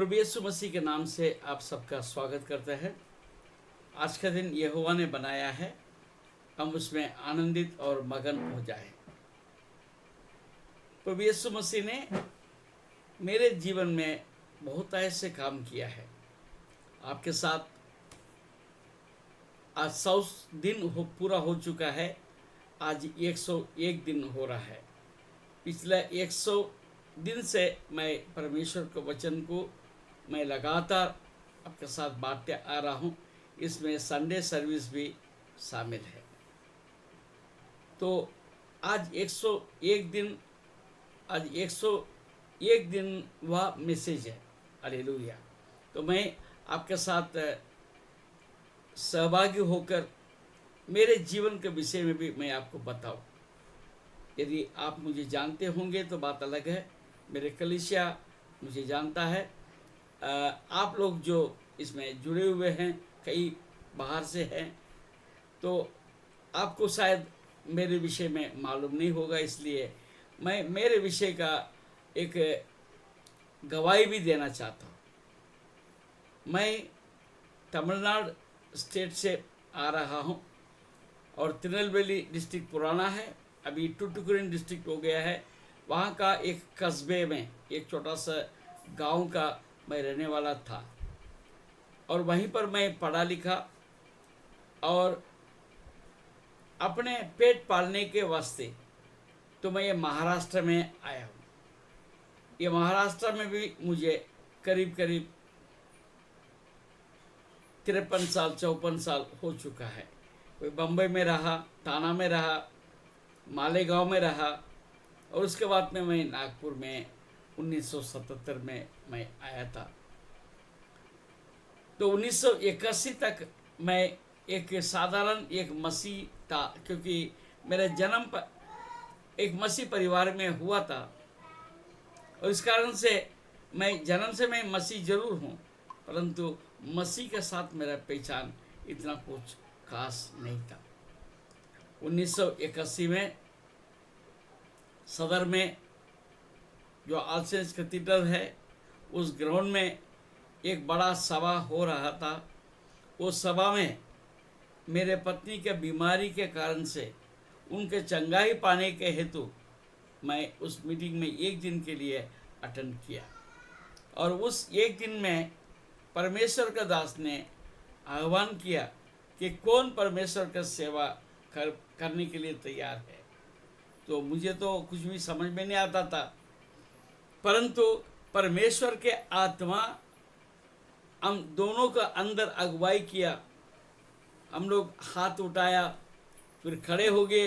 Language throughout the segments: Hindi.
प्रभु यीशु मसीह के नाम से आप सबका स्वागत करते हैं। आज का दिन यहोवा ने बनाया है, हम उसमें आनंदित और मगन हो जाएं। प्रभु यीशु मसीह ने मेरे जीवन में बहुत ऐसे काम किया है। आपके साथ आज 100 दिन पूरा हो चुका है। आज 101 दिन हो रहा है। पिछले 100 दिन से मैं परमेश्वर के वचन को मैं लगातार आपके साथ बांटते आ रहा हूँ। इसमें संडे सर्विस भी शामिल है। तो आज 101 दिन, आज 101 दिन वह मैसेज है। हालेलुया। तो मैं आपके साथ सहभागी होकर मेरे जीवन के विषय में भी मैं आपको बताऊं। यदि आप मुझे जानते होंगे तो बात अलग है। मेरे कलीसिया मुझे जानता है। आप लोग जो इसमें जुड़े हुए हैं, कई बाहर से हैं, तो आपको शायद मेरे विषय में मालूम नहीं होगा। इसलिए मैं मेरे विषय का एक गवाही भी देना चाहता हूँ। मैं तमिलनाडु स्टेट से आ रहा हूँ और तिरुनेलवेली डिस्ट्रिक्ट पुराना है, अभी टुटुकुरिन डिस्ट्रिक्ट हो गया है। वहाँ का एक कस्बे में, एक छोटा सा गांव का मैं रहने वाला था और वहीं पर मैं पढ़ा लिखा और अपने पेट पालने के वास्ते तो मैं ये महाराष्ट्र में आया हूँ। ये महाराष्ट्र में भी मुझे करीब करीब 53 साल 54 साल हो चुका है। कोई बम्बई में रहा, थाना में रहा, मालेगांव में रहा और उसके बाद में मैं नागपुर में 1977 में मैं आया था। तो 1981 तक मैं एक साधारण एक मसीह था, क्योंकि मेरा जन्म एक मसीह परिवार में हुआ था और इस कारण से मैं जन्म से मैं मसीह जरूर हूँ, परंतु मसीह के साथ मेरा पहचान इतना कुछ खास नहीं था। 1981 में सदर में जो ऑल सेंट्स कैथेड्रल है, उस ग्राउंड में एक बड़ा सभा हो रहा था। उस सभा में मेरे पत्नी के बीमारी के कारण से उनके चंगाई पाने के हेतु मैं उस मीटिंग में एक दिन के लिए अटेंड किया और उस एक दिन में परमेश्वर का दास ने आह्वान किया कि कौन परमेश्वर का सेवा करने के लिए तैयार है। तो मुझे तो कुछ भी समझ में नहीं आता था, परंतु परमेश्वर के आत्मा हम दोनों का अंदर अगुवाई किया। हम लोग हाथ उठाया, फिर खड़े हो गए,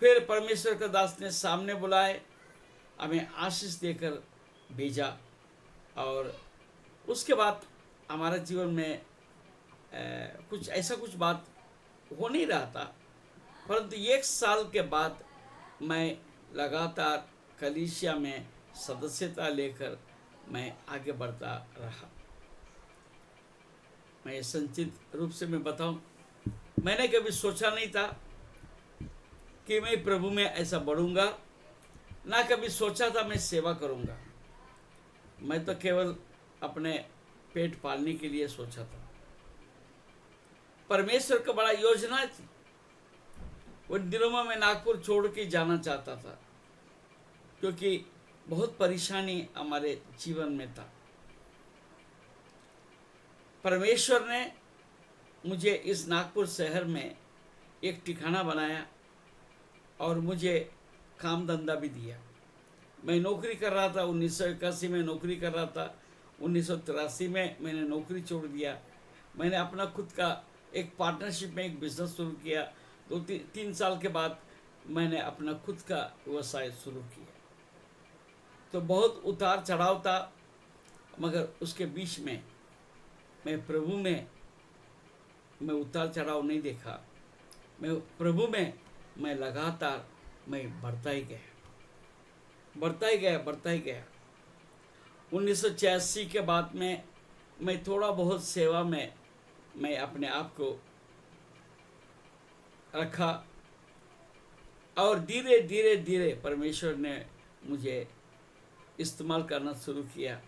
फिर परमेश्वर के दास ने सामने बुलाए, हमें आशीष देकर भेजा और उसके बाद हमारे जीवन में कुछ बात हो नहीं रहा था। परंतु 1 साल के बाद मैं लगातार कलीसिया में सदस्यता लेकर मैं आगे बढ़ता रहा। मैं संचित रूप से मैं बताऊं, मैंने कभी सोचा नहीं था कि मैं प्रभु में ऐसा बढ़ूंगा, ना कभी सोचा था मैं सेवा करूंगा। मैं तो केवल अपने पेट पालने के लिए सोचा था। परमेश्वर का बड़ा योजना थी। उन दिनों में मैं नागपुर छोड़ के जाना चाहता था, क्योंकि बहुत परेशानी हमारे जीवन में था। परमेश्वर ने मुझे इस नागपुर शहर में एक ठिकाना बनाया और मुझे काम धंधा भी दिया। मैं नौकरी कर रहा था, 1981 में नौकरी कर रहा था। 1983 में मैंने नौकरी छोड़ दिया। मैंने अपना खुद का एक पार्टनरशिप में एक बिजनेस शुरू किया। 2-3 साल के बाद मैंने अपना खुद का व्यवसाय शुरू किया। तो बहुत उतार चढ़ाव था, मगर उसके बीच में मैं प्रभु में मैं उतार चढ़ाव नहीं देखा। मैं प्रभु में मैं लगातार मैं बढ़ता ही गया। 1986 के बाद में मैं थोड़ा बहुत सेवा में मैं अपने आप को रखा और धीरे धीरे परमेश्वर ने मुझे इस्तेमाल करना शुरू किया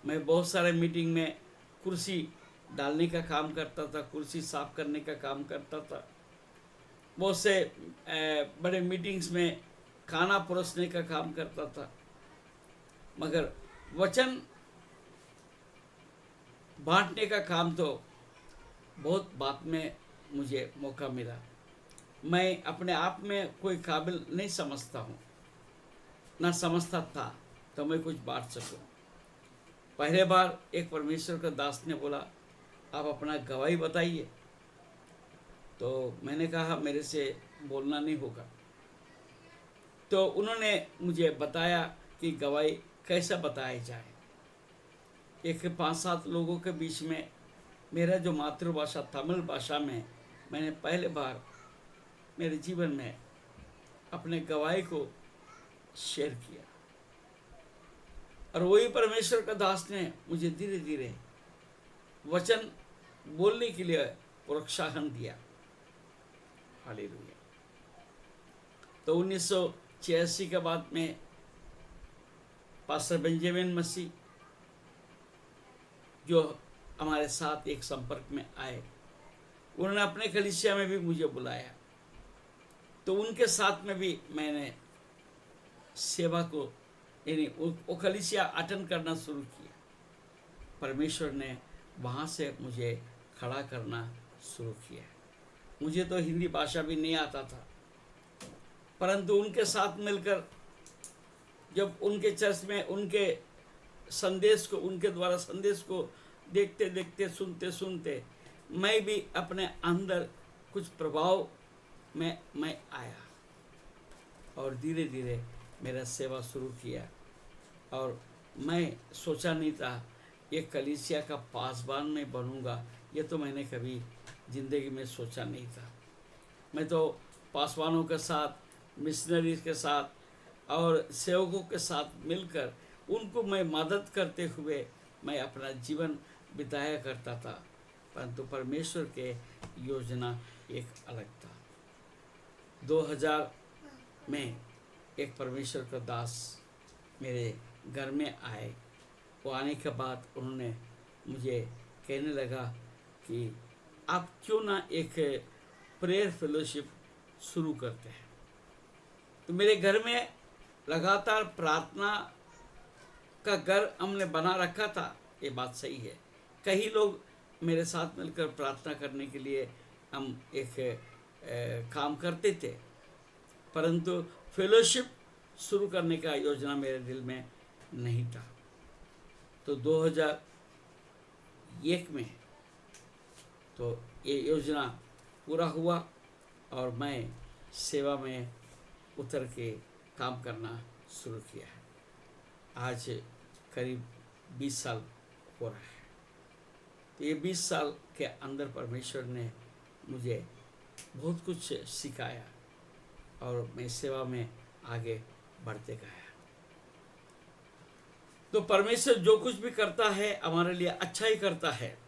मैं बहुत सारे मीटिंग में कुर्सी डालने का काम करता था, कुर्सी साफ करने का काम करता था। बहुत से बड़े मीटिंग्स में खाना परोसने का काम करता था। मगर वचन बांटने का काम तो बहुत बाद में मुझे मौका मिला। मैं अपने आप में कोई काबिल नहीं समझता हूँ, ना समझता था तो मैं कुछ बांट सकूँ। पहले बार एक परमेश्वर का दास ने बोला, आप अपना गवाही बताइए। तो मैंने कहा मेरे से बोलना नहीं होगा। तो उन्होंने मुझे बताया कि गवाही कैसा बताया जाए। एक 5-7 लोगों के बीच में मेरा जो मातृभाषा तमिल भाषा में मैंने पहले बार मेरे जीवन में अपने गवाही को शेयर किया, और वही परमेश्वर का दास ने मुझे धीरे धीरे वचन बोलने के लिए प्रोत्साहन दिया। हालेलुया। तो 1986 के बाद में पास्टर बेंजामिन मसीह जो हमारे साथ एक संपर्क में आए, उन्होंने अपने कलीसिया में भी मुझे बुलाया। तो उनके साथ में भी मैंने सेवा को यानी वो कलीसिया अटेंड करना शुरू किया। परमेश्वर ने वहाँ से मुझे खड़ा करना शुरू किया। मुझे तो हिंदी भाषा भी नहीं आता था, परंतु उनके साथ मिलकर जब उनके चर्च में उनके संदेश को, उनके द्वारा संदेश को देखते देखते सुनते सुनते मैं भी अपने अंदर कुछ प्रभाव में मैं आया, और धीरे धीरे मेरा सेवा शुरू किया। और मैं सोचा नहीं था ये कलीसिया का पासबान में बनूंगा, ये तो मैंने कभी ज़िंदगी में सोचा नहीं था। मैं तो पासवानों के साथ, मिशनरीज के साथ और सेवकों के साथ मिलकर उनको मैं मदद करते हुए मैं अपना जीवन बिताया करता था, परंतु परमेश्वर के योजना एक अलग था। 2000 में एक परमेश्वर का दास मेरे घर में आए। वो आने के बाद उन्होंने मुझे कहने लगा कि आप क्यों ना एक प्रेयर फेलोशिप शुरू करते हैं। तो मेरे घर में लगातार प्रार्थना का घर हमने बना रखा था, ये बात सही है। कई लोग मेरे साथ मिलकर प्रार्थना करने के लिए हम एक काम करते थे, परंतु फेलोशिप शुरू करने का योजना मेरे दिल में नहीं था। तो 2001 में तो ये योजना पूरा हुआ और मैं सेवा में उतर के काम करना शुरू किया है। आज करीब 20 साल हो रहा है। तो ये 20 साल के अंदर परमेश्वर ने मुझे बहुत कुछ सिखाया और मैं सेवा में आगे बढ़ते गया। तो परमेश्वर जो कुछ भी करता है हमारे लिए अच्छा ही करता है।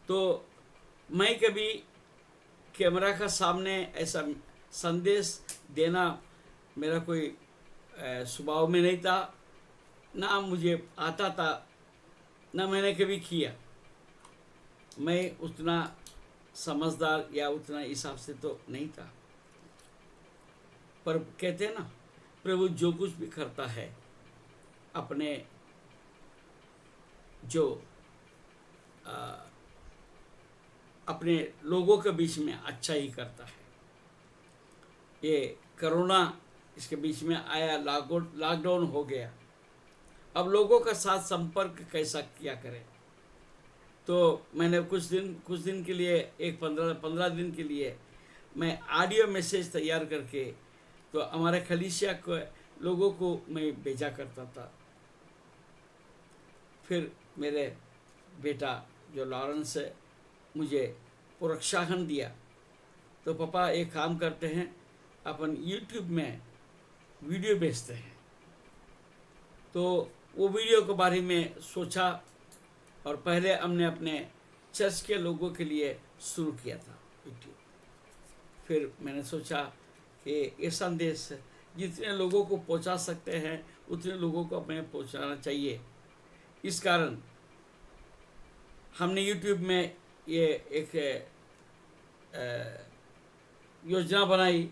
तो मैं कभी कैमरा का सामने ऐसा संदेश देना मेरा कोई स्वभाव में नहीं था, ना मुझे आता था, ना मैंने कभी किया। मैं उतना समझदार या उतना हिसाब से तो नहीं था, पर कहते हैं ना, प्रभु जो कुछ भी करता है अपने जो अपने लोगों के बीच में अच्छा ही करता है। ये कोरोना इसके बीच में आया, लॉकडाउन हो गया। अब लोगों का साथ संपर्क कैसा किया करें। तो मैंने कुछ दिन के लिए, एक 15 दिन के लिए मैं ऑडियो मैसेज तैयार करके तो हमारे कलीसिया को लोगों को मैं भेजा करता था। फिर मेरे बेटा जो लॉरेंस है मुझे प्रोत्साहन दिया, तो पापा एक काम करते हैं, अपन यूट्यूब में वीडियो भेजते हैं। तो वो वीडियो के बारे में सोचा और पहले हमने अपने चर्च के लोगों के लिए शुरू किया था यूट्यूब। फिर मैंने सोचा कि ये संदेश जितने लोगों को पहुंचा सकते हैं उतने लोगों को हमें पहुंचाना चाहिए। इस कारण हमने यूट्यूब में ये एक योजना बनाई,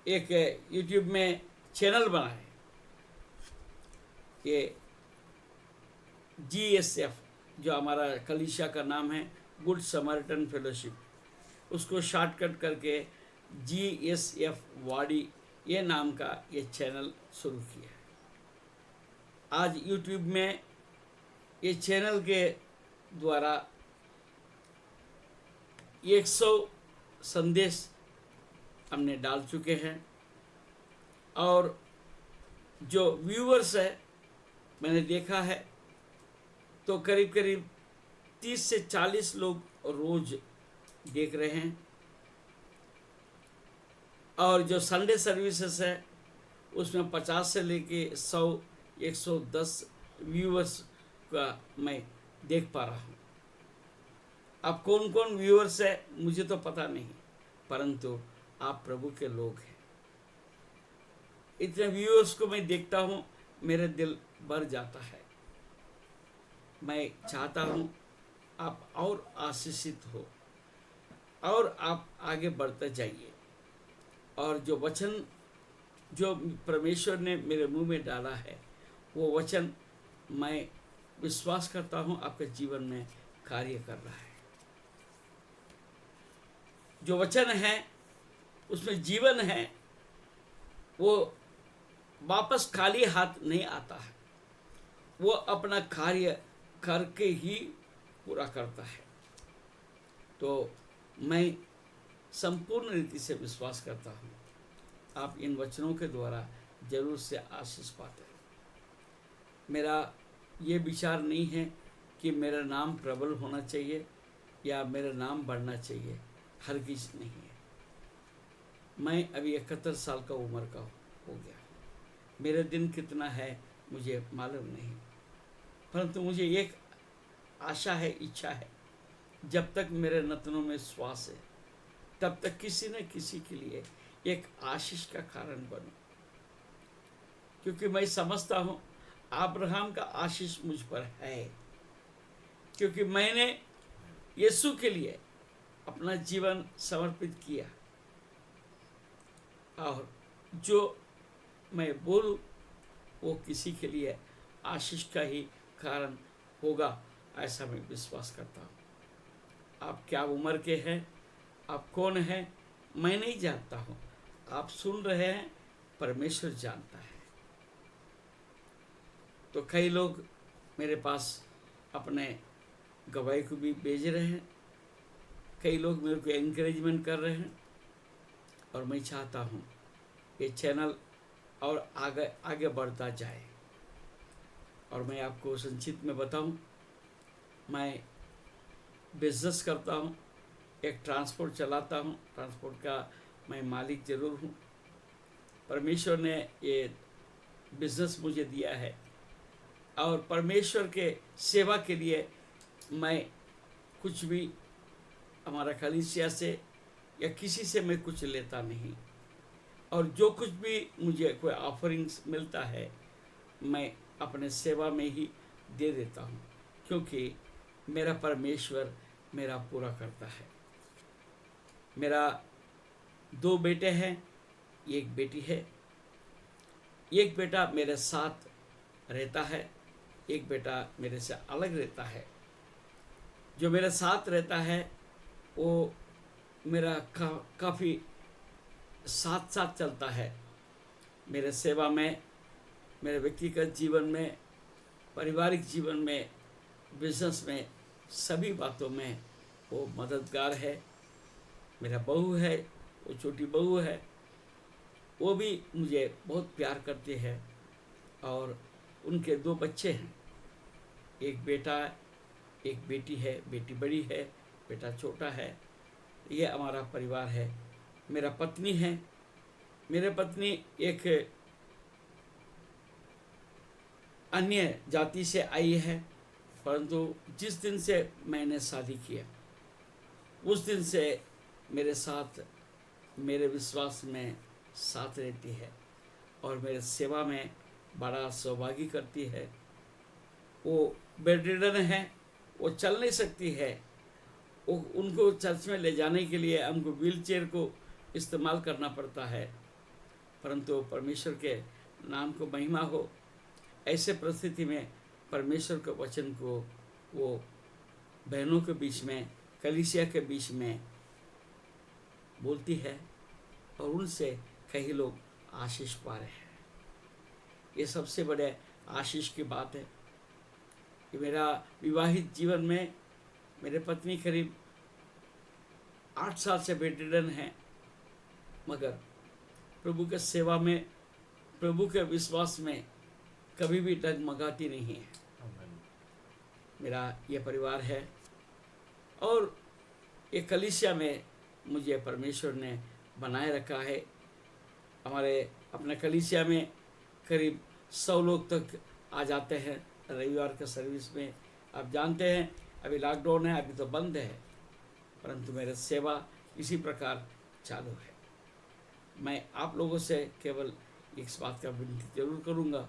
एक यूट्यूब में चैनल बनाए, ये GSF जो हमारा कलीसिया का नाम है, गुड समरिटन फेलोशिप, उसको शॉर्टकट करके GSF वाड़ी ये नाम का ये चैनल शुरू किया है। आज यूट्यूब में ये चैनल के द्वारा 100 संदेश हमने डाल चुके हैं, और जो व्यूअर्स है मैंने देखा है तो करीब करीब 30 से 40 लोग रोज देख रहे हैं। और जो संडे सर्विसेज है उसमें 50 से लेके 100 110 व्यूअर्स का मैं देख पा रहा हूँ। अब कौन कौन व्यूअर्स है मुझे तो पता नहीं, परंतु आप प्रभु के लोग हैं। इतने व्यूअर्स को मैं देखता हूँ, मेरे दिल भर जाता है। मैं चाहता हूँ आप और आशीषित हो और आप आगे बढ़ते जाइए, और जो वचन जो परमेश्वर ने मेरे मुंह में डाला है वो वचन मैं विश्वास करता हूँ आपके जीवन में कार्य कर रहा है। जो वचन है उसमें जीवन है, वो वापस खाली हाथ नहीं आता है, वो अपना कार्य करके ही पूरा करता है। तो मैं संपूर्ण रीति से विश्वास करता हूँ आप इन वचनों के द्वारा जरूर से आशीष पाते हैं। मेरा ये विचार नहीं है कि मेरा नाम प्रबल होना चाहिए या मेरा नाम बढ़ना चाहिए, हरगिज नहीं है। मैं अभी 71 साल का उम्र का हो गया, मेरे दिन कितना है मुझे मालूम नहीं, परंतु मुझे एक आशा है, इच्छा है, जब तक मेरे नथनों में श्वास है तब तक किसी न किसी के लिए एक आशीष का कारण बनूं, क्योंकि मैं समझता हूँ अब्राहम का आशीष मुझ पर है, क्योंकि मैंने यीशु के लिए अपना जीवन समर्पित किया, और जो मैं बोलूं वो किसी के लिए आशीष का ही कारण होगा, ऐसा मैं विश्वास करता हूँ। आप क्या उम्र के हैं, आप कौन हैं, मैं नहीं जानता हूँ। आप सुन रहे हैं, परमेश्वर जानता है। तो कई लोग मेरे पास अपने गवाही को भी भेज रहे हैं, कई लोग मेरे को एनकरेजमेंट कर रहे हैं, और मैं चाहता हूँ ये चैनल और आगे आगे बढ़ता जाए। और मैं आपको संक्षिप्त में बताऊं, मैं बिजनेस करता हूं, एक ट्रांसपोर्ट चलाता हूं, ट्रांसपोर्ट का मैं मालिक ज़रूर हूं। परमेश्वर ने ये बिजनेस मुझे दिया है, और परमेश्वर के सेवा के लिए मैं कुछ भी हमारा कलीसिया से या किसी से मैं कुछ लेता नहीं, और जो कुछ भी मुझे कोई ऑफरिंग्स मिलता है मैं अपने सेवा में ही दे देता हूँ, क्योंकि मेरा परमेश्वर मेरा पूरा करता है। मेरा 2 बेटे हैं, एक बेटी है। एक बेटा मेरे साथ रहता है, एक बेटा मेरे से अलग रहता है। जो मेरे साथ रहता है वो मेरा काफ़ी साथ साथ चलता है, मेरे सेवा में, मेरे व्यक्तिगत जीवन में, पारिवारिक जीवन में, बिजनेस में, सभी बातों में वो मददगार है। मेरा बहू है, वो छोटी बहू है, वो भी मुझे बहुत प्यार करती है, और उनके 2 बच्चे हैं, एक बेटा एक बेटी है, बेटी बड़ी है, बेटा छोटा है। ये हमारा परिवार है। मेरा पत्नी है, मेरे पत्नी एक अन्य जाति से आई है, परंतु जिस दिन से मैंने शादी किया उस दिन से मेरे साथ, मेरे विश्वास में साथ रहती है, और मेरे सेवा में बड़ा सौभागी करती है। वो बेड रिडन है, वो चल नहीं सकती है, वो उनको चर्च में ले जाने के लिए हमको व्हील चेयर को इस्तेमाल करना पड़ता है, परंतु परमेश्वर के नाम को महिमा हो। ऐसे परिस्थिति में परमेश्वर के वचन को वो बहनों के बीच में, कलीसिया के बीच में बोलती है और उनसे कई लोग आशीष पा रहे हैं। ये सबसे बड़े आशीष की बात है कि मेरा विवाहित जीवन में मेरे पत्नी करीब 8 साल से बेड रिडन है, मगर प्रभु के सेवा में, प्रभु के विश्वास में कभी भी डगमगाती नहीं है। मेरा ये परिवार है और ये कलीसिया में मुझे परमेश्वर ने बनाए रखा है। हमारे अपने कलीसिया में करीब 100 लोग तक आ जाते हैं रविवार के सर्विस में। आप जानते हैं अभी लॉकडाउन है, अभी तो बंद है, परंतु मेरा सेवा इसी प्रकार चालू है। मैं आप लोगों से केवल इस बात का विनती जरूर करूँगा,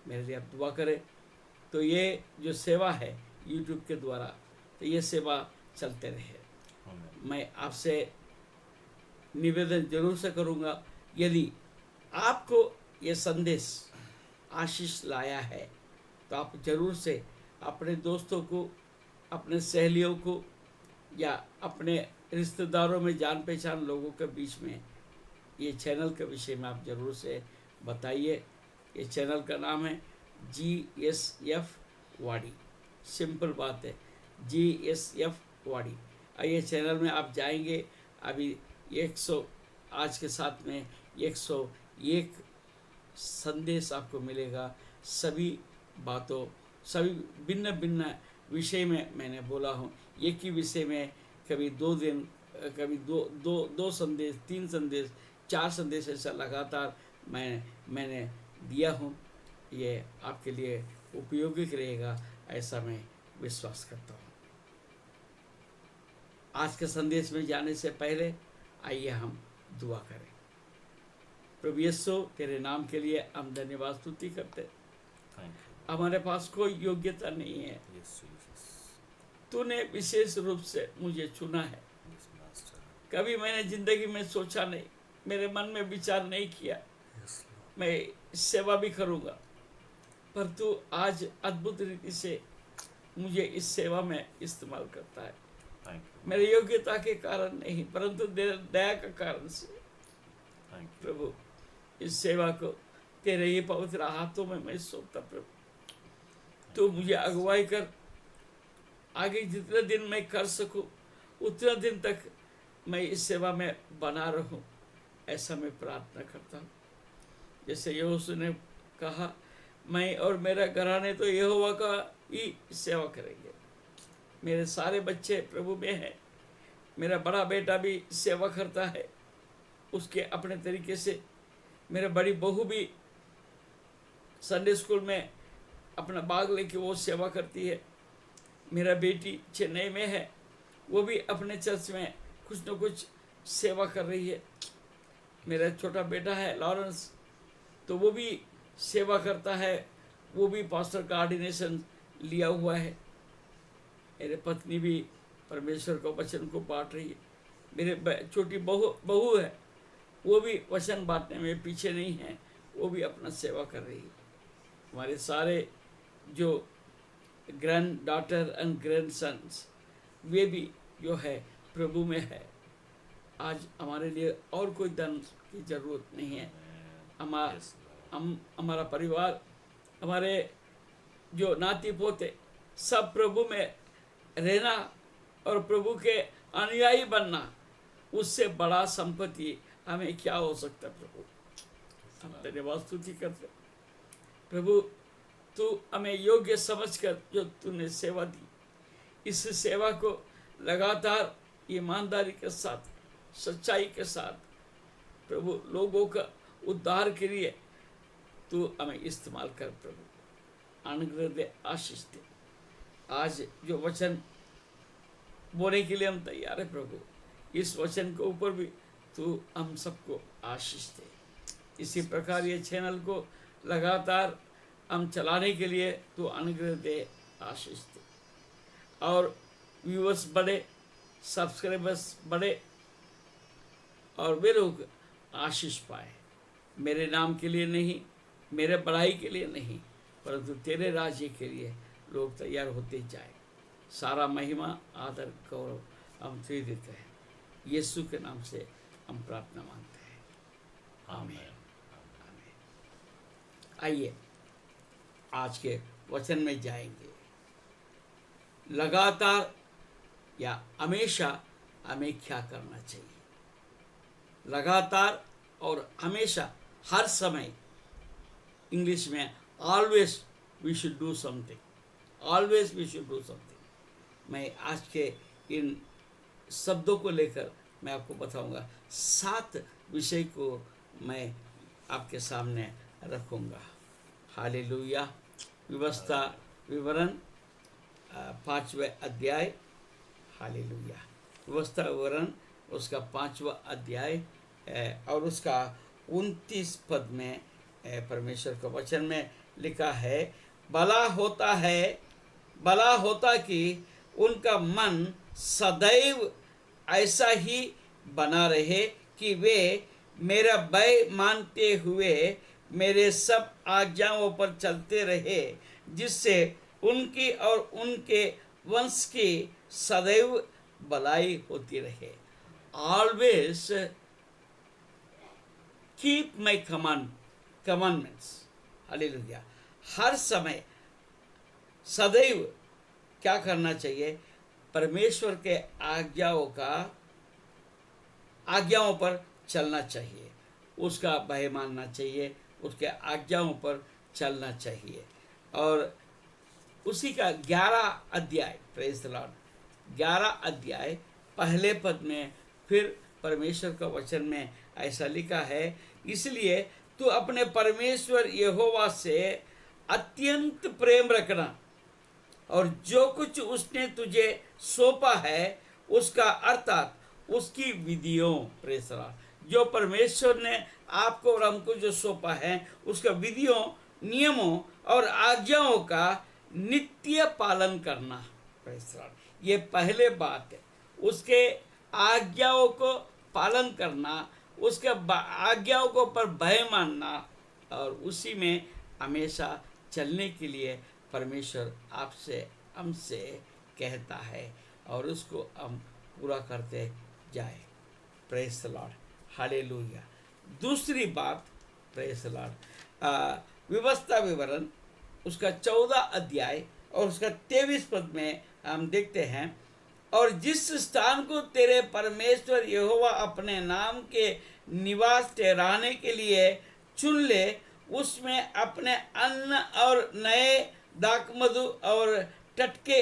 मेरे लिए आप दुआ करें। तो ये जो सेवा है यूट्यूब के द्वारा, तो ये सेवा चलते रहे। मैं आपसे निवेदन जरूर से करूँगा, यदि आपको ये संदेश आशीष लाया है तो आप जरूर से अपने दोस्तों को, अपने सहेलियों को या अपने रिश्तेदारों में, जान पहचान लोगों के बीच में ये चैनल के विषय में आप जरूर से बताइए। ये चैनल का नाम है GSF वाड़ी। सिंपल बात है, GSF वाड़ी। और ये चैनल में आप जाएंगे, अभी 100 आज के साथ में 101 संदेश आपको मिलेगा। सभी बातों, सभी भिन्न भिन्न विषय में मैंने बोला हूँ। एक ही विषय में कभी 2 दिन, कभी दो संदेश, 3 संदेश, 4 संदेश ऐसा लगातार मैंने दिया हूँ। ये आपके लिए उपयोगी रहेगा ऐसा मैं विश्वास करता हूँ। आज के संदेश में जाने से पहले आइए हम दुआ करें। प्रभु यीशु, तेरे नाम के लिए हम धन्यवाद स्तुति करते। हमारे पास कोई योग्यता नहीं है, तूने विशेष रूप से मुझे चुना है। कभी मैंने जिंदगी में सोचा नहीं, मेरे मन में विचार नहीं किया मैं सेवा भी करूँगा, पर तू आज अद्भुत रीति से मुझे इस सेवा में इस्तेमाल करता है। मेरी योग्यता के कारण नहीं, परंतु दया के कारण से। प्रभु, इस सेवा को तेरे ये पवित्र हाथों में मैं सौंपता। प्रभु, तू मुझे अगुवाई कर, आगे जितने दिन मैं कर सकूं उतने दिन तक मैं इस सेवा में बना रहूं, ऐसा मैं प्रार्थना करता हूँ। जैसे यहोशू ने कहा, मैं और मेरा घराने तो यहोवा का ही सेवा करेंगे। मेरे सारे बच्चे प्रभु में हैं, मेरा बड़ा बेटा भी सेवा करता है उसके अपने तरीके से। मेरा बड़ी बहू भी संडे स्कूल में अपना बाग लेके वो सेवा करती है। मेरा बेटी चेन्नई में है, वो भी अपने चर्च में कुछ न कुछ सेवा कर रही है। मेरा छोटा बेटा है लॉरेंस, तो वो भी सेवा करता है, वो भी पास्टर का ऑर्डिनेशन लिया हुआ है। मेरे पत्नी भी परमेश्वर को वचन को बांट रही है। मेरे छोटी बहू है, वो भी वचन बांटने में पीछे नहीं है, वो भी अपना सेवा कर रही है। हमारे सारे जो granddaughter and grandsons, वे भी जो है प्रभु में है। आज हमारे लिए और कोई धन की जरूरत नहीं है। हमारा परिवार, हमारे जो नाती पोते, सब प्रभु में रहना और प्रभु के अनुयायी बनना, उससे बड़ा संपत्ति हमें क्या हो सकता। प्रभु, हम धन्यवाद स्तुति करते। प्रभु, तू हमें योग्य समझकर जो तूने सेवा दी, इस सेवा को लगातार ईमानदारी के साथ, सच्चाई के साथ, प्रभु लोगों का उद्धार के लिए तू हमें इस्तेमाल कर। प्रभु, अनुग्रह दे, आशीष दे। आज जो वचन बोलने के लिए हम तैयार है प्रभु, इस वचन के ऊपर भी तू हम सबको आशीष दे। इसी प्रकार ये चैनल को लगातार हम चलाने के लिए तू अनुग्रह दे, आशीष दे, और व्यूअर्स बढ़े, सब्सक्राइबर्स बढ़े, और वे लोग आशीष पाए। मेरे नाम के लिए नहीं, मेरे बड़ाई के लिए नहीं, परंतु तेरे राज्य के लिए लोग तैयार होते जाए। सारा महिमा, आदर, गौरव हम तुझे देते हैं। यीशु के नाम से हम प्रार्थना मांगते हैं, आमीन। आइए आज के वचन में जाएंगे। लगातार या हमेशा हमें क्या करना चाहिए? लगातार और हमेशा, हर समय, इंग्लिश में always we should do something, always we should do something. मैं आज के इन शब्दों को लेकर मैं आपको बताऊंगा। 7 विषय को मैं आपके सामने रखूंगा। हालेलुया। व्यवस्था विवरण 5वां अध्याय। हालेलुया। व्यवस्था विवरण उसका 5वां अध्याय और उसका 29 पद में परमेश्वर के वचन में लिखा है, भला होता कि उनका मन सदैव ऐसा ही बना रहे कि वे मेरा भय मानते हुए मेरे सब आज्ञाओं पर चलते रहे, जिससे उनकी और उनके वंश की सदैव भलाई होती रहे। Always keep my commandments. Hallelujah. हर समय सदैव क्या करना चाहिए? परमेश्वर के आज्ञाओं पर चलना चाहिए, उसका भय मानना चाहिए, उसके आज्ञाओं पर चलना चाहिए। और उसी का 11 अध्याय, प्रेज़ द लॉर्ड, 11 अध्याय पहले पद में फिर परमेश्वर का वचन में ऐसा लिखा है, इसलिए तू अपने परमेश्वर यहोवा से अत्यंत प्रेम रखना और जो कुछ उसने तुझे सौंपा है उसका, अर्थात उसकी विधियों, प्रेज़ द लॉर्ड, जो परमेश्वर ने आपको और हमको जो सौंपा है उसका विधियों, नियमों और आज्ञाओं का नित्य पालन करना। Praise the Lord. ये पहले बात है, उसके आज्ञाओं को पालन करना, उसके आज्ञाओं को पर भय मानना, और उसी में हमेशा चलने के लिए परमेश्वर आपसे, हमसे कहता है, और उसको हम पूरा करते जाए। Praise the Lord. हालेलुया। दूसरी बात, प्रेज़ द लॉर्ड, व्यवस्था विवरण उसका 14 अध्याय और उसका 23 पद में हम देखते हैं, और जिस स्थान को तेरे परमेश्वर यहोवा अपने नाम के निवास ठहराने के लिए चुन ले, उसमें अपने अन्न और नए दाखमधु और टटके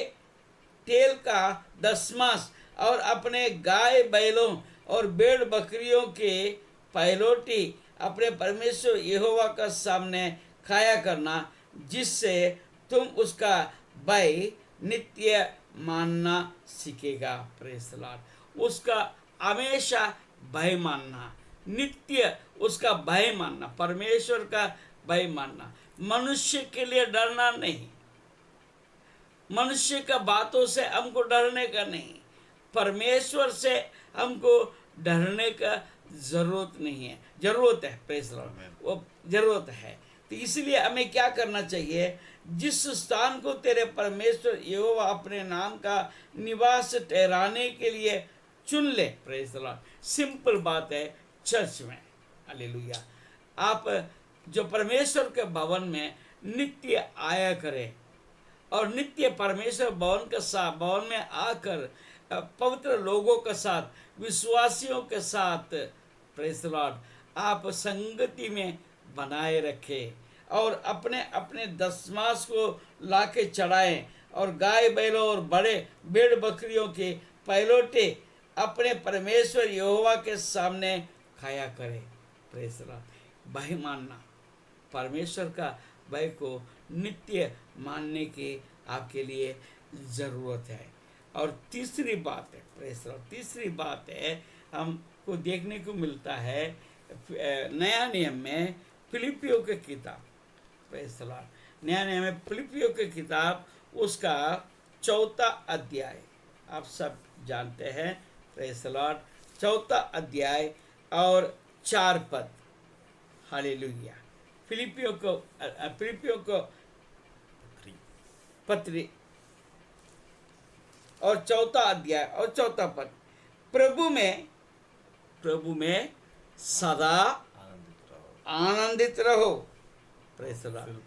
तेल का दशमांश और अपने गाय बैलों और भेड़ बकरियों के पहलोटी अपने परमेश्वर यहोवा का सामने खाया करना, जिससे तुम उसका भय नित्य मानना सीखेगा। Praise the Lord. उसका हमेशा भय मानना, नित्य उसका भय मानना, परमेश्वर का भय मानना। मनुष्य के लिए डरना नहीं, मनुष्य का बातों से हमको डरने का नहीं, परमेश्वर से हमको डरने का जरूरत नहीं है, जरूरत है। प्रेज़ द लॉर्ड, वो जरूरत है। तो इसलिए हमें क्या करना चाहिए? जिस स्थान को तेरे परमेश्वर यहोवा अपने नाम का निवास ठहराने के लिए चुन ले। Praise the Lord. सिंपल बात है, चर्च में। हालेलुया। आप जो परमेश्वर के भवन में नित्य आया करें और नित्य परमेश्वर भवन में आकर पवित्र लोगों के साथ, विश्वासियों के साथ, प्रेज़ द लॉर्ड, आप संगति में बनाए रखें और अपने अपने दशमांश को लाके चढ़ाएं, और गाय बैलों और बड़े भेड़ बकरियों के पहलोटे अपने परमेश्वर यहोवा के सामने खाया करें। Praise the Lord. भय मानना, परमेश्वर का भय को नित्य मानने की आपके लिए ज़रूरत है। और तीसरी बात है, प्रेज़ द लॉर्ड, तीसरी बात है, हमको देखने को मिलता है नया नियम में फिलिपियों की किताब, प्रेज़ द लॉर्ड, नया नियम में फिलिपियों की किताब उसका 4 अध्याय, आप सब जानते हैं, प्रेज़ द लॉर्ड, 4 अध्याय और 4 पद, हालेलुया। फिलिपियों को पत्री और 4 अध्याय और 4 पद, प्रभु में सदा आनंदित रहो, प्रेज़ द लॉर्ड,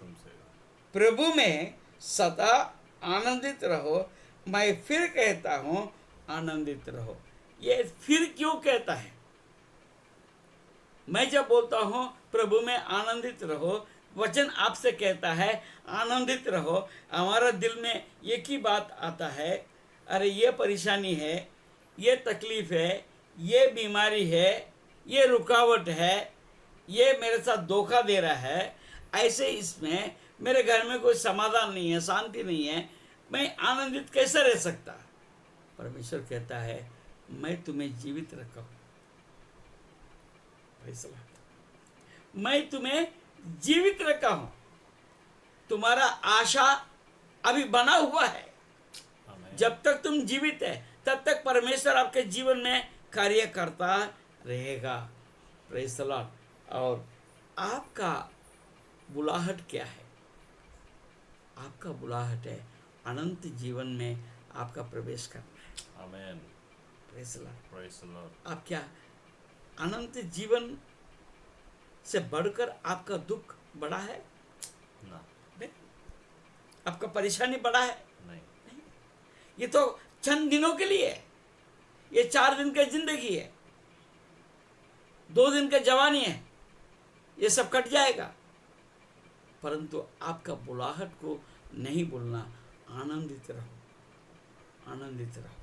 प्रभु में सदा आनंदित रहो, मैं फिर कहता हूं आनंदित रहो। ये फिर क्यों कहता है? मैं जब बोलता हूं प्रभु में आनंदित रहो, वचन आपसे कहता है आनंदित रहो, हमारा दिल में एक ही बात आता है, अरे ये परेशानी है, ये तकलीफ है, ये बीमारी है, ये रुकावट है, ये मेरे साथ धोखा दे रहा है, ऐसे इसमें मेरे घर में कोई समाधान नहीं है, शांति नहीं है, मैं आनंदित कैसे रह सकता? परमेश्वर कहता है मैं तुम्हें जीवित रखा हूं, मैं तुम्हें जीवित रखा हूं, तुम्हारा आशा अभी बना हुआ है। जब तक तुम जीवित है तब तक परमेश्वर आपके जीवन में कार्य करता रहेगा, प्रेज़ द लॉर्ड। और आपका बुलाहट क्या है? आपका बुलाहट है अनंत जीवन में आपका प्रवेश करना है। Amen, praise the lord, praise the lord. आप क्या अनंत जीवन से बढ़कर आपका दुख बड़ा है? ना, नहीं। आपका परेशानी बड़ा है? नहीं। ये तो चंद दिनों के लिए है, ये 4 दिन की जिंदगी है, 2 दिन की जवानी है, ये सब कट जाएगा। परंतु आपका बुलाहट को नहीं भूलना, आनंदित रहो, आनंदित रहो,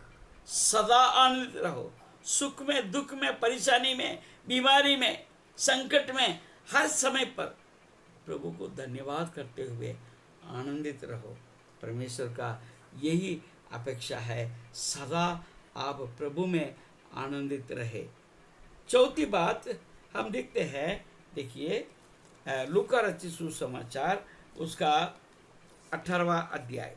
सदा आनंदित रहो, सुख में, दुख में, परेशानी में, बीमारी में, संकट में, हर समय पर प्रभु को धन्यवाद करते हुए आनंदित रहो। परमेश्वर का यही अपेक्षा है, सदा आप प्रभु में आनंदित रहे। चौथी बात हम देखते हैं, देखिए लूका रचित सुसमाचार उसका 18वां अध्याय,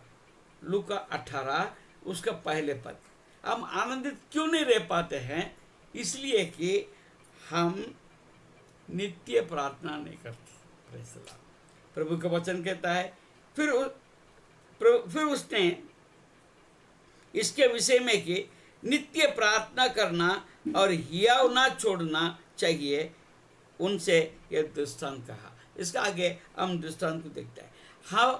लूका 18 उसका पहले पद। हम आनंदित क्यों नहीं रह पाते हैं? इसलिए कि हम नित्य प्रार्थना नहीं करते। Praise the Lord. प्रभु का वचन कहता है, फिर उसने इसके विषय में कि नित्य प्रार्थना करना और हियाव ना छोड़ना चाहिए, उनसे यह दृष्टांत कहा। इसका आगे हम दृष्टांत को देखते हैं। हाँ,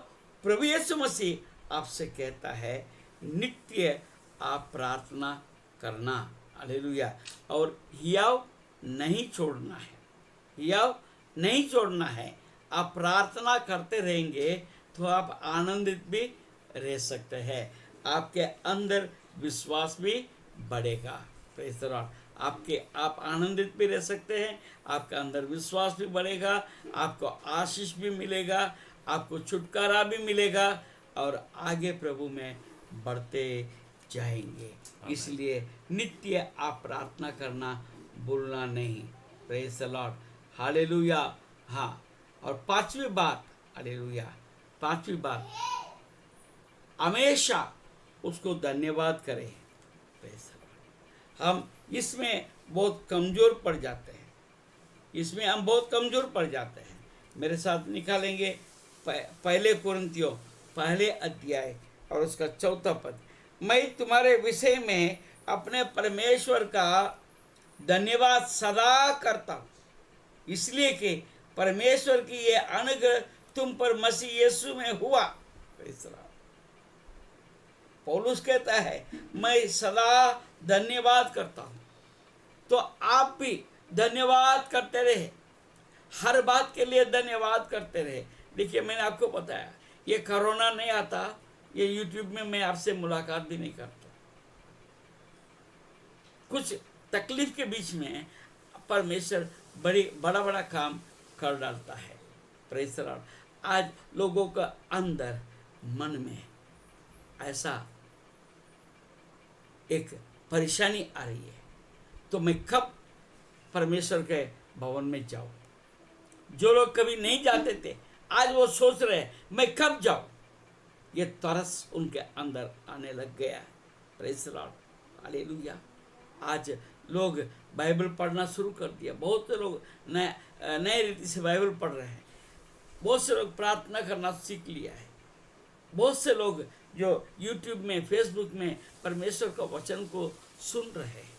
प्रभु यीशु मसीह आपसे कहता है नित्य आप प्रार्थना करना, हालेलुया, और हियाव नहीं छोड़ना है, हियाव नहीं छोड़ना है। आप प्रार्थना करते रहेंगे तो आप आनंदित भी रह सकते हैं, आपके अंदर विश्वास भी बढ़ेगा। Praise the lord. आप आनंदित भी रह सकते हैं, आपका अंदर विश्वास भी बढ़ेगा, आपको आशीष भी मिलेगा, आपको छुटकारा भी मिलेगा और आगे प्रभु में बढ़ते जाएंगे। इसलिए नित्य आप प्रार्थना करना भूलना नहीं। Praise the Lord, hallelujah. हाँ, और 5वीं बात, हालेलुया, 5वीं बात, हमेशा उसको धन्यवाद करें। Praise the Lord. हम इसमें बहुत कमज़ोर पड़ जाते हैं, इसमें हम बहुत कमज़ोर पड़ जाते हैं। मेरे साथ निकालेंगे पहले कुरिन्थियों पहले अध्याय और उसका 4 पद। मैं तुम्हारे विषय में अपने परमेश्वर का धन्यवाद सदा करता हूँ, इसलिए कि परमेश्वर की ये अनुग्रह तुम पर मसीह यीशु में हुआ। पौलुस कहता है मैं सदा धन्यवाद करता हूँ, तो आप भी धन्यवाद करते रहे, हर बात के लिए धन्यवाद करते रहे। देखिए, मैंने आपको बताया ये कोरोना नहीं आता, ये यूट्यूब में मैं आपसे मुलाकात भी नहीं करता। कुछ तकलीफ के बीच में परमेश्वर बड़ा काम कर डालता है। Praise the Lord. आज लोगों का अंदर मन में ऐसा एक परेशानी आ रही है, तो मैं कब परमेश्वर के भवन में जाओ। जो लोग कभी नहीं जाते थे, आज वो सोच रहे हैं मैं कब जाऊं। ये तरस उनके अंदर आने लग गया है। Praise the Lord, hallelujah. आज लोग बाइबल पढ़ना शुरू कर दिया। बहुत से लोग नए रीति से बाइबल पढ़ रहे हैं। बहुत से लोग प्रार्थना करना सीख लिया है। बहुत से लोग जो यूट्यूब में, फेसबुक में परमेश्वर का वचन को सुन रहे हैं।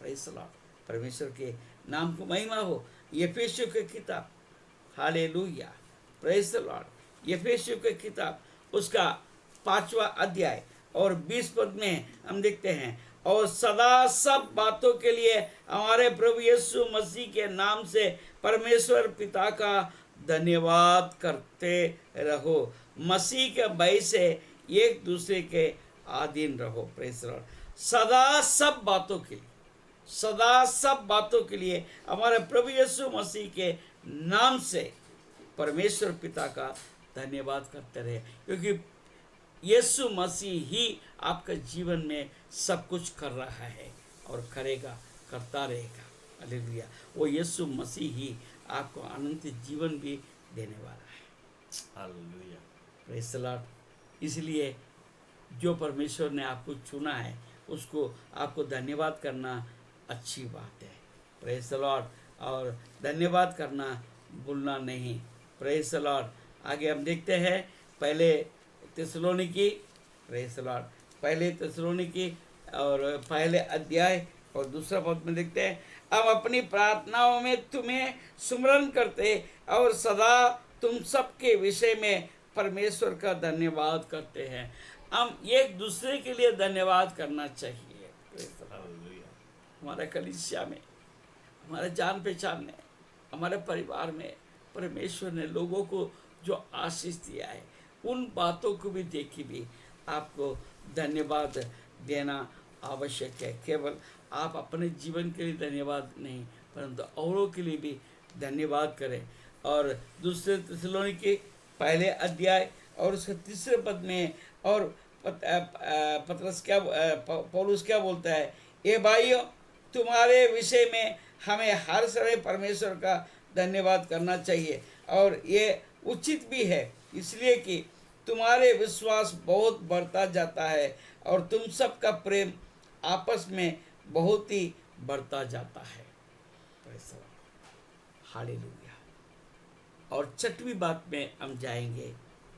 प्रेज़ द लॉर्ड, परमेश्वर के नाम को महिमा हो। यफेसियों की किताब, हालेलुया, प्रेज़ द लॉर्ड। यफेसियों की किताब उसका 5वां अध्याय और 20 पद में हम देखते हैं, और सदा सब बातों के लिए हमारे प्रभु यीशु मसीह के नाम से परमेश्वर पिता का धन्यवाद करते रहो। मसीह के भय से एक दूसरे के अधीन रहो। Praise the Lord. सदा सब बातों के लिए, सदा सब बातों के लिए हमारे प्रभु यीशु मसीह के नाम से परमेश्वर पिता का धन्यवाद करते रहे, क्योंकि यीशु मसीह ही आपका जीवन में सब कुछ कर रहा है और करेगा, करता रहेगा। हालेलुया। वो यीशु मसीह ही आपको अनंत जीवन भी देने वाला है। Hallelujah, praise the Lord. इसलिए जो परमेश्वर ने आपको चुना है उसको आपको धन्यवाद करना अच्छी बात है। Praise the Lord. और धन्यवाद करना भूलना नहीं। Praise the Lord. आगे हम देखते हैं पहले थिस्सलुनीकी, प्रेज़ द लॉर्ड, पहले थिस्सलुनीकी और पहले अध्याय और दूसरा पद में देखते हैं, हम अपनी प्रार्थनाओं में तुम्हें सुमरन करते और सदा तुम सबके विषय में परमेश्वर का धन्यवाद करते हैं। हम एक दूसरे के लिए धन्यवाद करना चाहिए। हालेलुया। हमारे कलीसिया में, हमारे जान पहचान में, हमारे परिवार में परमेश्वर ने लोगों को जो आशीष दिया है, उन बातों को भी देखी भी आपको धन्यवाद देना आवश्यक है। केवल आप अपने जीवन के लिए धन्यवाद नहीं, परंतु औरों के लिए भी धन्यवाद करें। और दूसरे थिस्सलुनीकी पहले अध्याय और उसके तीसरे पद में और पतरस क्या, पौलुस क्या बोलता है, ये भाइयों, तुम्हारे विषय में हमें हर समय परमेश्वर का धन्यवाद करना चाहिए, और ये उचित भी है, इसलिए कि तुम्हारे विश्वास बहुत बढ़ता जाता है और तुम सबका प्रेम आपस में बहुत ही बढ़ता जाता है। हालेलुया। और 6वीं बात में हम जाएंगे।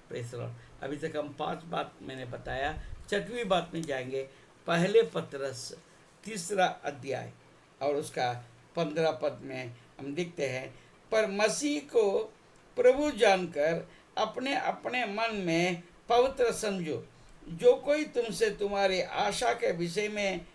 Praise the Lord. अभी तक हम 5 बात मैंने बताया, 6वीं बात में जाएंगे। पहले पतरस 3 अध्याय और उसका 15 पद में हम देखते हैं, पर मसीह को प्रभु जानकर अपने अपने मन में पवित्र समझो। जो कोई तुमसे तुम्हारी आशा के विषय में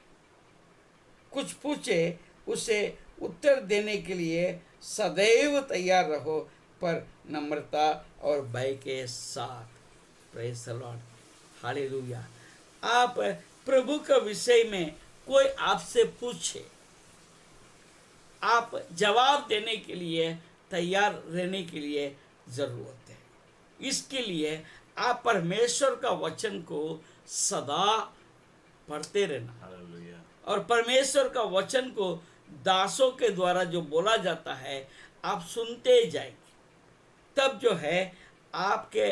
कुछ पूछे उसे उत्तर देने के लिए सदैव तैयार रहो, पर नम्रता और भय के साथ। Praise the Lord, hallelujah. आप प्रभु के विषय में कोई आपसे पूछे, आप जवाब देने के लिए तैयार रहने के लिए ज़रूरत है। इसके लिए आप परमेश्वर का वचन को सदा पढ़ते रहना। हालेलुया। और परमेश्वर का वचन को दासों के द्वारा जो बोला जाता है आप सुनते जाएंगे। तब जो है आपके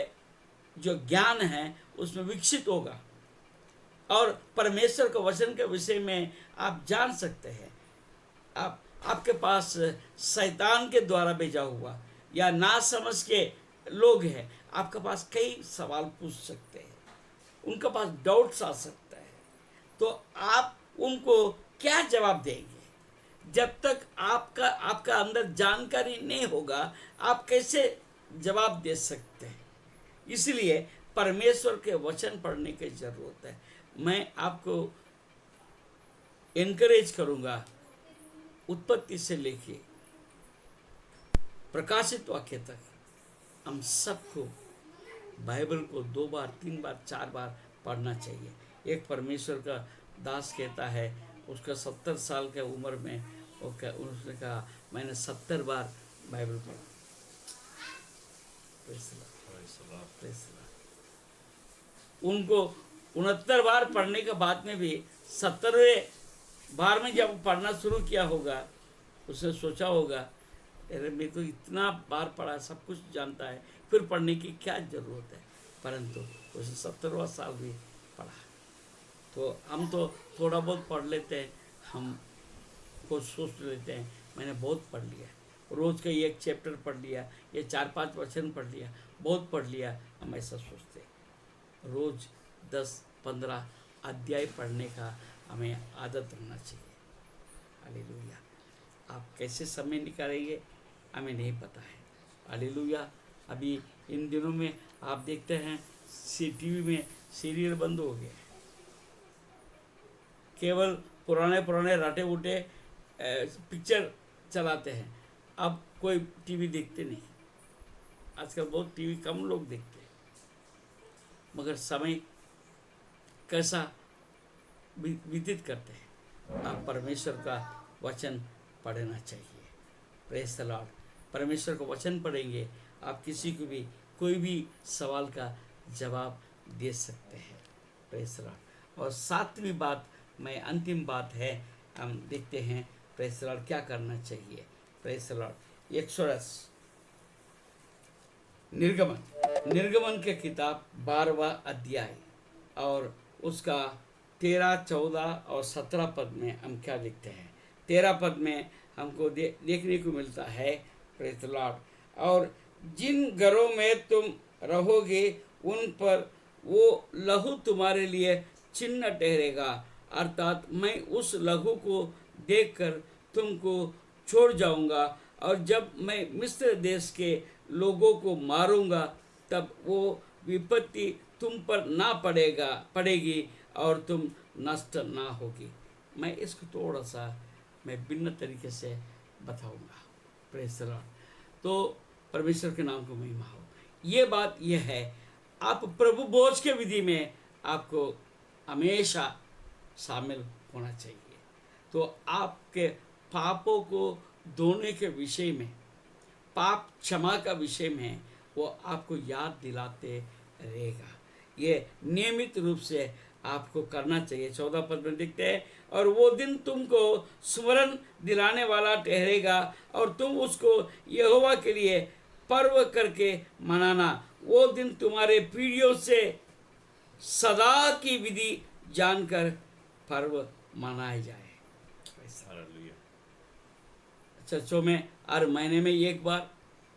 जो ज्ञान है उसमें विकसित होगा और परमेश्वर के वचन के विषय में आप जान सकते हैं। आपके पास शैतान के द्वारा भेजा हुआ या ना समझ के लोग हैं, आपके पास कई सवाल पूछ सकते हैं, उनके पास डाउट्स आ सकता है, तो आप उनको क्या जवाब देंगे? जब तक आपका अंदर जानकारी नहीं होगा आप कैसे जवाब दे सकते हैं? इसलिए परमेश्वर के वचन पढ़ने की जरूरत है। मैं आपको एनकरेज करूंगा, उत्पत्ति से लेके प्रकाशित वाक्य तक हम सबको बाइबल को 2 बार 3 बार 4 बार पढ़ना चाहिए। एक परमेश्वर का दास कहता है, उसका 70 साल के उम्र में उसने कहा मैंने 70 बार बाइबल पढ़ा। उनको 69 बार पढ़ने के बाद में भी 70वें बार में जब पढ़ना शुरू किया होगा उसने सोचा होगा, अरे मैं तो इतना बार पढ़ा, सब कुछ जानता है, फिर पढ़ने की क्या ज़रूरत है। परंतु उसने 70वां साल भी पढ़ा। तो हम तो थोड़ा बहुत पढ़ लेते हैं, हम को सोच लेते हैं मैंने बहुत पढ़ लिया, रोज़ का एक चैप्टर पढ़ लिया या 4-5 वचन पढ़ लिया, बहुत पढ़ लिया, हम ऐसा सोचते हैं। रोज़ 10-15 अध्याय पढ़ने का हमें आदत होना चाहिए। हालेलुया। आप कैसे समय निकालेंगे हमें नहीं पता है। हालेलुया। अभी इन दिनों में आप देखते हैं टीवी में सीरियल बंद हो गए, केवल पुराने पुराने राटे उटे पिक्चर चलाते हैं। अब कोई टीवी देखते नहीं, आजकल बहुत टीवी कम लोग देखते हैं। मगर समय कैसा व्यतीत करते हैं। आप परमेश्वर का वचन पढ़ना चाहिए। Praise the Lord. परमेश्वर का वचन पढ़ेंगे, आप किसी को भी कोई भी सवाल का जवाब दे सकते हैं। Praise the Lord. और सातवीं बात, मैं अंतिम बात है, हम देखते हैं प्रेज़ द लॉर्ड क्या करना चाहिए। Praise the Lord. एक्सोडस, निर्गमन के किताब 12वां अध्याय और उसका 13, 14 और 17 पद में हम क्या देखते हैं। 13 पद में हमको देखने को मिलता है, प्रेज़ द लॉर्ड, और जिन घरों में तुम रहोगे उन पर वो लहू तुम्हारे लिए चिन्ह ठहरेगा, अर्थात मैं उस लहू को देखकर तुमको छोड़ जाऊंगा, और जब मैं मिस्र देश के लोगों को मारूंगा तब वो विपत्ति तुम पर ना पड़ेगी और तुम नष्ट ना होगी। मैं इसको थोड़ा सा मैं भिन्न तरीके से बताऊंगा। Praise the Lord. तो परमेश्वर के नाम को महिमा हो। ये बात यह है, आप प्रभु भोज के विधि में आपको हमेशा शामिल होना चाहिए। तो आपके पापों को धोने के विषय में, पाप क्षमा का विषय में वो आपको याद दिलाते रहेगा। ये नियमित रूप से आपको करना चाहिए। 14 पद में देखते हैं, और वो दिन तुमको स्मरण दिलाने वाला ठहरेगा और तुम उसको यहोवा के लिए पर्व करके मनाना। वो दिन तुम्हारे पीढ़ियों से सदा की विधि जानकर पर्व मनाया जाए। चर्चों में हर महीने में एक बार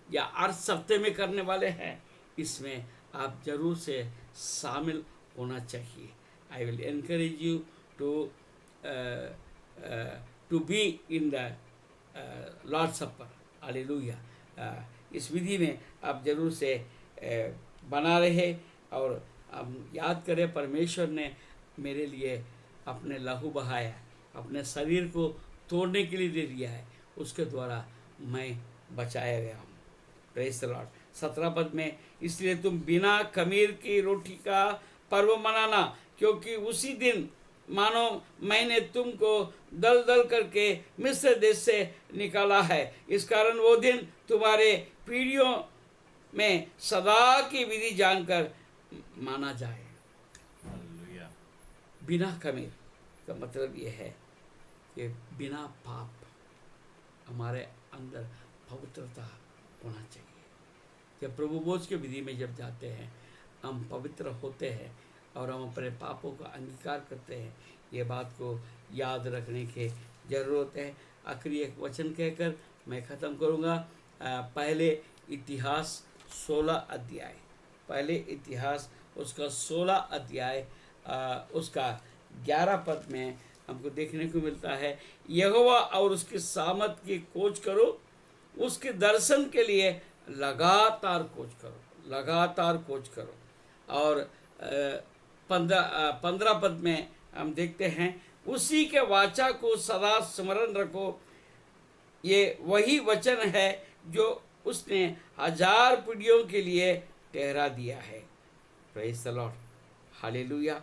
या हर सप्ते में करने वाले हैं, इसमें आप जरूर से शामिल होना चाहिए। I will encourage you to be in the Lord supper. Hallelujah. इस विधि में आप जरूर से बना रहे और हम याद करें, परमेश्वर ने मेरे लिए अपने लहू बहाया, अपने शरीर को तोड़ने के लिए दे दिया है, उसके द्वारा मैं बचाया गया हूँ। Praise the Lord. 17 पद में, इसलिए तुम बिना खमीर की रोटी का पर्व मनाना, क्योंकि उसी दिन मानो मैंने तुमको दल दल करके मिस्र देश से निकाला है। इस कारण वो दिन तुम्हारे पीढ़ियों में सदा की विधि जानकर माना जाए। बिना खमीर का मतलब यह है कि बिना पाप, हमारे अंदर पवित्रता होना चाहिए। जब प्रभु भोज के विधि में जब जाते हैं, हम पवित्र होते हैं और हम अपने पापों का अंगीकार करते हैं। ये बात को याद रखने की ज़रूरत है। आखिरी एक वचन कहकर मैं ख़त्म करूँगा। पहले इतिहास 16 अध्याय, पहले इतिहास उसका 16 अध्याय उसका 11 पद में हमको देखने को मिलता है, यहोवा और उसकी सामत की खोज करो, उसके दर्शन के लिए लगातार खोज करो, लगातार खोज करो। और 15 पद में हम देखते हैं, उसी के वाचा को सदा स्मरण रखो, ये वही वचन है जो उसने 1000 पीढ़ियों के लिए ठहरा दिया है। Praise the Lord. हालेलुया।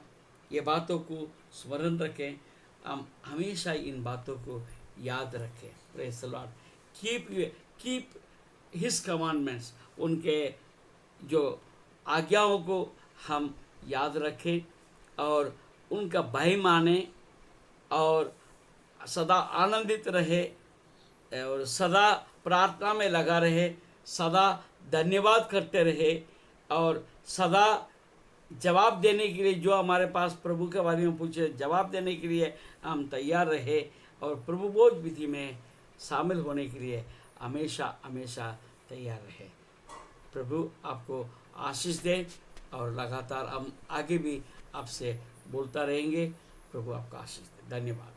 ये बातों को स्मरण रखें, हम हमेशा इन बातों को याद रखें। Praise the Lord. Keep his commandments, उनके जो आज्ञाओं को हम याद रखें और उनका भय माने और सदा आनंदित रहे और सदा प्रार्थना में लगा रहे, सदा धन्यवाद करते रहे और सदा जवाब देने के लिए, जो हमारे पास प्रभु के बारे में पूछे जवाब देने के लिए हम तैयार रहे और प्रभु भोज विधि में शामिल होने के लिए हमेशा हमेशा तैयार रहे। प्रभु आपको आशीष दे और लगातार हम आगे भी आपसे बोलता रहेंगे। प्रभु आपका आशीष दे। धन्यवाद।